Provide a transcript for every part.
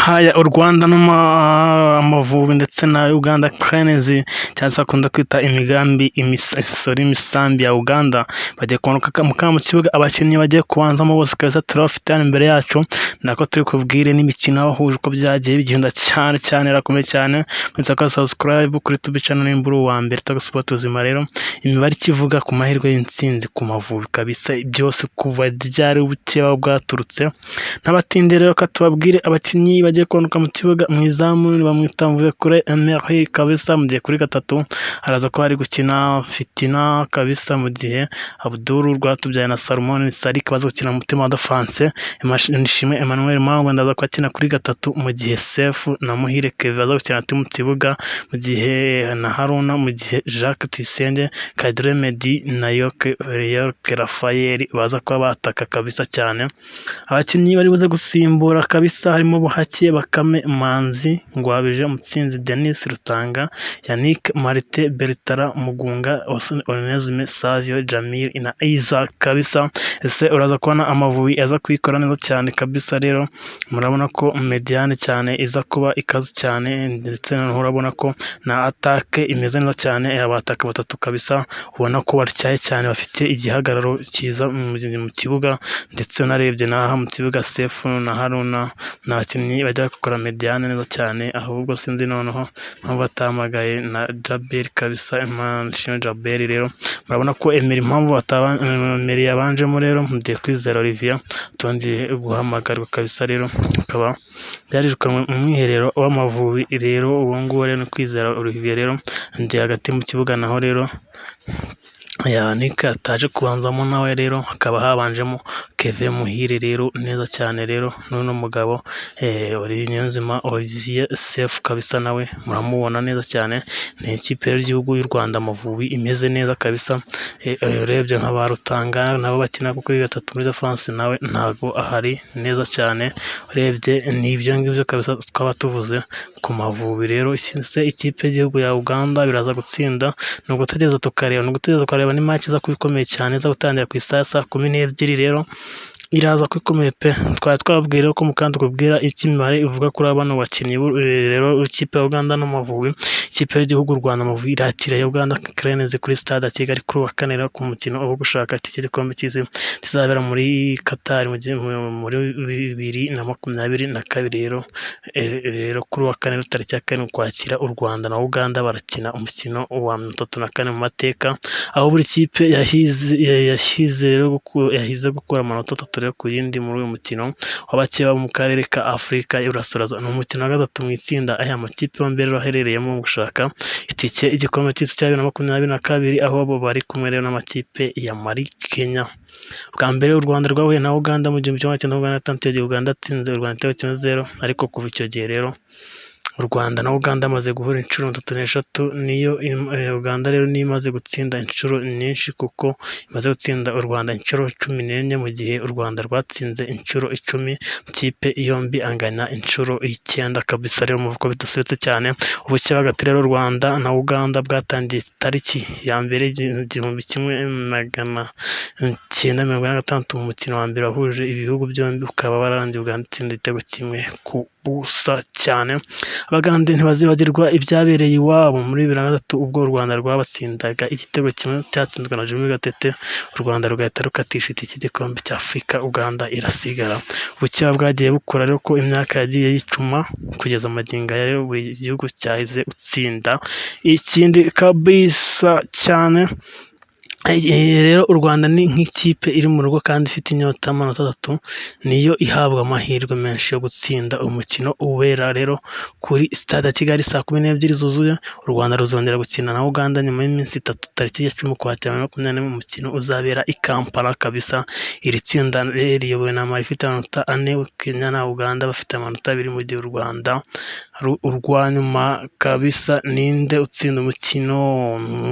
haya u Rwanda Amavubi ndetse na Uganda Cranes cyangwa se akunda kwita imisambi ya Uganda bagiye kumanuka mu kibuga, abakinnyi bagiye kubanzamo bose kabisa turabafite hano imbere yacu, nako turi kubwire n'imikino yabahuje uko byagiye bigenda cyane irakomeye cyane. Mwese ko subscribe kuri YouTube channel nimbura uwa mbere Sport Buzima. Rero imibare ikivuga ku mahirwe y'intsinzi ku Mavubi kabisa, byose kuva ryari ubukeba bwaturutse n'abatinde. Rero katubabwire abakinnyi bagiye kumanuka mu kibuga, mu izamu bamwita kuri Emery kabisa, mu gihe kuri gatatu haraza ko hari gukina Fitina kabisa, mu gihe Abdul Rwatubyaye na Salomon Sarik baza gukina mu mutima wa defense, Nishimwe Emmanuel Mangwa ndaza ko akina kuri gatatu, mu gihe Sefu na Muhire Kevin baza gukina mu kibuga, mu gihe na Haruna, mu gihe Jacques Tuyisenge, Kadire Medi na Yoke Rafael baza kuba bataka kabisa cyane. Abakinnyi bari buze gusimbura kabisa harimo Buhake, Bakame, Manzi, Ngwabije, Mutsinzi, Denis Rutanga, Yannick, Marite, Bertara, Mugunga, Onesme, Savio, Jamil na Isa kabisa. Ese uraza kubona Amavubi aza kwikora neza cyane kabisa. Rero murabona ko mediane cyane iza kuba ikaze cyane, ndetse urabona ko na atake imeze neza cyane, abataka batatu kabisa ubona ko batyaye cyane, bafite igihagararo cyiza mu kibuga, ndetse unarebye naha mu kibuga Sefu na Haruna n'abakinnyi bajya gukora mediane neza cyane. Ahubwo sinzi noneho mpamvu batamagaye na Jabel kabisa, Nshimwe Jabel. Rero murabona ko Emery impamvu Emery yabanjemo, rero mugiye kwizera Olivier tongeye guhamagarwa kabisa. Rero akaba yarirukanywe mu mwiherero w'Amavubi. Rero uwo nguwo rero kwizera Olivier rero ndi hagati mu kibuga, naho rero Yannick ataje kubanzamo nawe, rero hakaba habanjemo Kevin Muhire rero neza cyane. Rero n'uno mugabo Olivier Sefu kabisa nawe muramubona neza cyane. Ni ikipe y'igihugu y'u Rwanda Amavubi imeze neza kabisa. Urebye nka ba Rutanga nabo bakina kuri gatatu muri defense, nawe ntago ahari neza cyane. Urebye n'ibyo ngibyo kabisa twaba tuvuze ku Mavubi. Rero ikipe y'igihugu ya Uganda biraza gutsinda, no gutegereza tukareba ni match iza kubikomeye cyane, iza gutangira ku isaha 12. Rero iraza kwikomeye pe. Twababwira ko mukandi kubwira ikimibare ivuga kuri abano bakinnyi. Rero ikipe ya Uganda n'Amavubi, ikipe y'igihugu Rwanda Amavubi irakira ya Uganda Cranes kuri stade Kigali kuri wa kane, rero ku mukino wo gushaka itike y'igikombe cy'isi kizabera muri Qatar muri 2022. Rero kuri wa kane tariki ya 4 kwakira u Rwanda na Uganda barakina umukino wa 34 mu mateka, aho buri kipe yahize gukora amanota 3 ku yindi muri uyu mukino w'abakeba mu karere ka Afurika y'Iburasirazuba. Ni umukino wa gatatu mu itsinda aya makipe yombi rero aherereyemo mu gushaka itike igikombe cy'isi cya 2022, aho bo bari kumwe rero n'amakipe ya Mali, Kenya. Bwa mbere u Rwanda rwahuye na Uganda mu 1996, Uganda atsinze u Rwanda 1-0, ariko kuva icyo gihe rero u Rwanda na Uganda amaze guhura inshuro 33, niyo Uganda rero ni imaze gutsinda inshuro nyinshi kuko imaze gutsinda u Rwanda inshuro 14, mu gihe u Rwanda rwatsinze inshuro 10, kipe yombi anganya inshuro 9 kabisa. Rero muvuko bidasubitse cyane. Ubukeba hagati rero u Rwanda na Uganda bwatangiye tariki ya mbere 1986 mu mukino wa mbere wahuje ibihugu byombi, ukaba warangiye Uganda itsinda igitego kimwe ku busa cyane. Abagande ntibazibagirwa ibyabereye iwabo muri 2003 ubwo u Rwanda rwabatsindaga igitego kimwe cyatsinzwe na Jimmy Gatete, u Rwanda rugahita rukatisha iki gikombe cya Afurika, Uganda irasigara. Ubukeba bwagiye bukora rero ko imyaka yagiye yicuma kugeza amagingo ya rero buri gihugu cyahize utsinda ikindi kabisa cyane. Rero u Rwanda ni nk'ikipe iri mu rugo kandi ifite inyota y'amanota 3, niyo ihabwa amahirwe menshi yo gutsinda umukino ubera rero kuri stade ya Kigali saa 12 zuzuye. U Rwanda ruzongera gukina na Uganda nyuma y'iminsi 3 tariki ya 10 Ukwakira 2024 mu mukino uzabera i Kampala kabisa. Iri tsinda riyobowe na Mali ifite amanota 4, Kenya na Uganda bafite amanota 2, mu gihe u Rwanda urwanyuma kabisa. Ninde utsinda umukino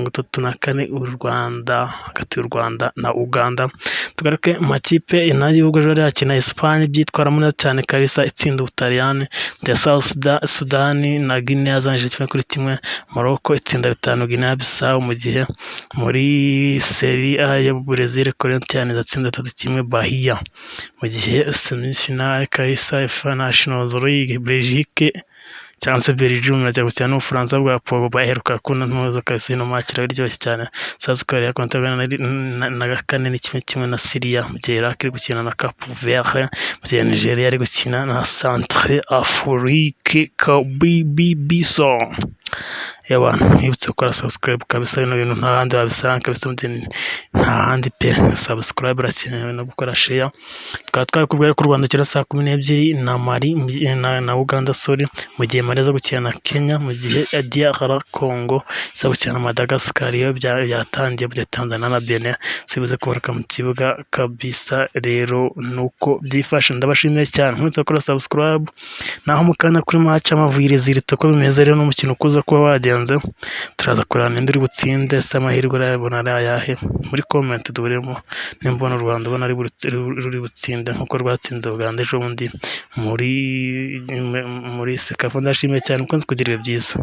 34? U Rwanda hagati y'u Rwanda na Uganda. Tugaruke mu makipe y'ibihugu ejo yari yakina Espagne byitwaramo neza cyane kabisa itsinda Ubutaliyani ndetse South Sudani na Guinea yazanije 1-1. Morocco itsinda 5 Guinea Bissau, mu gihe muri Serie A ya Brazil Corinthians yatsinze 3-1 Bahia, mu gihe semi-finale kabisa FIFA Nations League Belgique cyangwa se Belgium najya gukina n'Ubufaransa bwa Pogba baheruka kuna ntuzo kabisa. Ino match iraryoshye cyane. South Korea kontabana na 4-1 na Syria, mu gihe Iraq iri gukina na Cap Vert, mu gihe Nigeria iri gukina na Centre Afrique Bibiso. Y'abantu mwibutse gukora subscribe kabisa, bino bintu nta handi wabisanga kabisa, nta handi pe. Subscribe irakenewe no gukora share. Tukaba twakubwira ko u Rwanda kira saa 12 na Mali na Uganda mu gihe Mali aza gukina na Kenya, mu gihe DR Congo iza gukina na Madagascar. Iyo byatangiye mu gihe Tanzania na Benin sibuze kuboneka mu kibuga kabisa. Rero nuko byifashe, ndabashimiye cyane. Mwibutse gukora subscribe naho mukana kuri match Amavubi zirita ko bimeze. Rero n'umukino kuza kuba wagenze, turaza kurana indi uri butsinde se amahirwe urayabona ari ayahe. Muri comment duhuremo nimbona u Rwanda ubona ruri butsinde nkuko rwatsinze Uganda ejo bundi muri Sekafa. Ndashimiye cyane mukunzi kugira ibihe byiza.